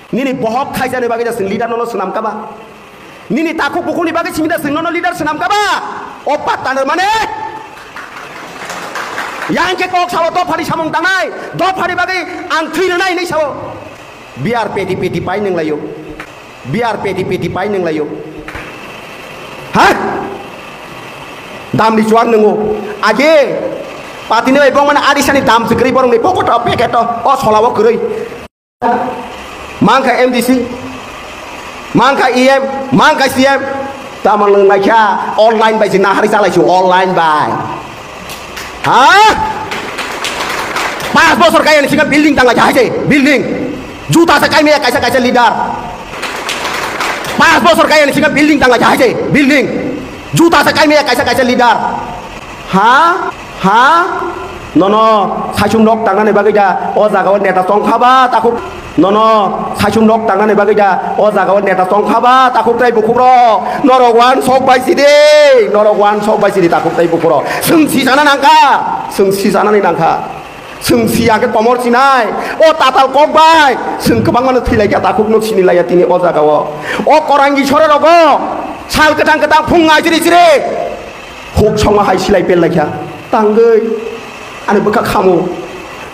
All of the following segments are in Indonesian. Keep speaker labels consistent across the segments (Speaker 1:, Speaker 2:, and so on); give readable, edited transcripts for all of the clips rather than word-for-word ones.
Speaker 1: Nini bohok kaisa ni bagi dah leader nono senam kaba. Nini takut buku ni bagi simida sing nono leader senam kaba. Opat tanah mana? Yang ke kok sawo do hari samung tangai, do hari bagi antri nai ni sawo. Biar peti pain yang layu. Biar peti pain yang layu. Hah? Dam di cuan nengu. Aje. Pati ni bong mana adisani dam sekeri borong ni pokok tapi keto. Oh solawo kerui. Mangka MDC, mangka IM, mangka CM, taman leng baca online baca nah hari salah itu online bay. Hah? Pas bosor kaya ni sih building tangga aja, building. Juta sekai me kaisa leader. Pas bosor kaya ni sih building tangga aja, building. Juta sekai me kaisa leader. Hah? Hah? Nono, sajung dok tangan ni bagi dia. Oh zagawan neta tong kaba takut. Nono, sajung dok tangan ni bagi dia. Oh zagawan neta tong kaba takut trai bukuro. Norogwan sok bai sidi. Norogwan sok bai sidi takut trai bukuro. Sengsi sana nangka. Sengsi sana ni nangka. Sengsi agak pamor sinai. Oh tatal kok bai. Seng kebang mana tilai kita takut nuk sini layat ini oh zagawa. Oh korangi sore rogo. Sal ketang pungai ciri. Hok cuma hai silai pel lagi. Tanggai. Ane bekak kamu,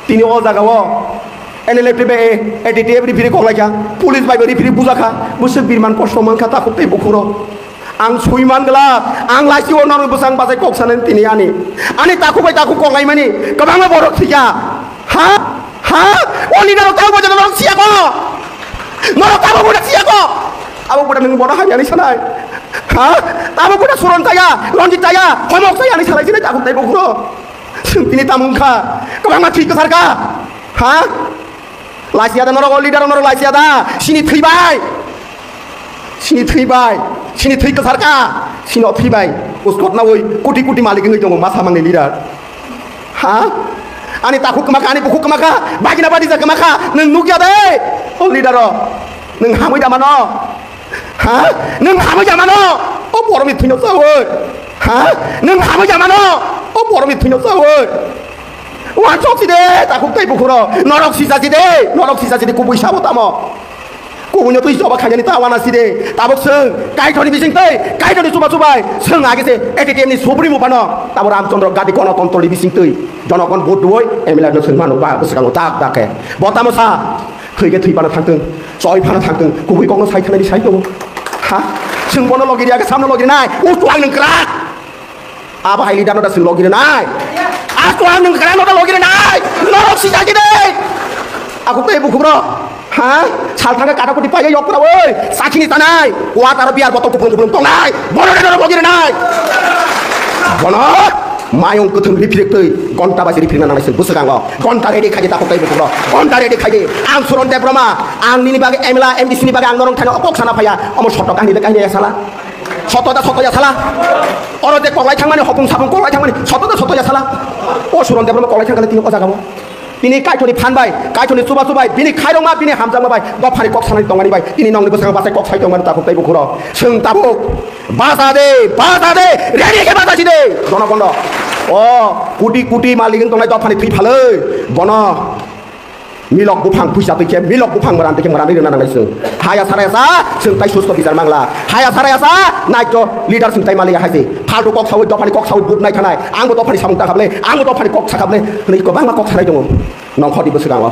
Speaker 1: tini all jaga wo, NLP EDT beri beri kok lagi, polis beri beri buzaka, musuh birman kostoman kata aku teh bukuro, ang suiman gelap, ang lagi orang besang pasai kok sana tini ane takut kok lagi mani, kebangga borok siya, ha, oni naro tahu baca naro siya ko, naro tahu budak siya ko, aku budak neng bodoh hanya ni sana, ha, tahu budak suron saya, lonjit saya, homok saya ni sana sini takut teh bukuro. Ini tamungka, kau mati ke sarga, hah? Lasi ada norok leader norok lasi ada, sini tribai, sini ke sarga, sini tribai, uskot na woi, kuti malik ini jomong masa mang leader, hah? Ani takut kemaka, ani buku kemaka, bagi napa disa kemaka, neng nukia deh, oh leader neng hamu zaman hah? Neng hamu zaman oh borom itu nyok sawoi, hah? Neng hamu zaman oh borom itu nyok sawoi. Wan sok sih deh, takut teh bukuro, norok sisa sih deh, kubu isabot amo, kubunya tuh isabot kanya ni tawan sih deh, tabok seng, kai thoni bising teh, kai thoni subai, seng lagi sih, ETTM ni subri mu pano, tabok Ramchandra gadi kono tontol di bising teh, jonokon bot duoi, emila no seng mano ba, besekalo tak ke, botamo sa, kaya tui pano tangtung, soy pano tangtung, kubu kono sai thani sai tuh, hah, seng bono logi dia ke samno logi nai, tuang neng kerak, apa hai lidan udah seng logi nai. Aku ang neng kerana udah login naik, norok sih aja deh. Aku teh buku bro, hah? Saltangga kata aku dipayah yok bro, woi, sakini tanai, kuat arah biar potong kupung tong naik, bono deh norok login naik, bono, mayung ketemu di pirik tuh, gonta basi di pirik nang nasi, busukang lo, gonta ready kaji takut teh buku bro, gonta ready kaji, ang suron deh bro mah, ang ini bagi Emila, MDC ini bagi ang norong tanya opok sana payah, omong sotokan di dekahnya ya salah. Soto ya salah. Orang dek kolai cang mana hopung sabung kolai cang mana. Soto ya salah. Oh suron dek kolai cang kali tinggal osa kamu. Bini kai cuni panbai, kai cuni subai. Bini kai dong ma, bini hamzang ma bai. Dua hari kok sana ditongani bai. Bini nong nego sangat basai kok sai tongan takut taibu kuro. Seng tabuk. Basa de. Ready ke basa sih Dono kondo. Oh kuti malingin tongai dua hari tri palai. Bono. Milok bupang puisa tuh milok bupang merantai di mana naisu. Haya sarayasa, sentai susto bisa mangla. Haya sarayasa, naik jo leader sentai malinga haji. Paldo kok sawit dopani kok sawit but naik kanai. Anggo dopani samung takable, anggo dopani kok sakable. Nih kok bang kok sarai jong. Nong khodi besugang lo,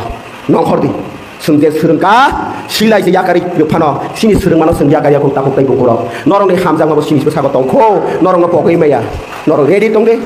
Speaker 1: nong khodi. Sengje serengka, silai je yakari pano. Sini sereng mana seng yakari aku takut taibu kuro. Norong deh hamzang mabos sini besago tongko. Norong ngepok imaya. Norong ready tong deh.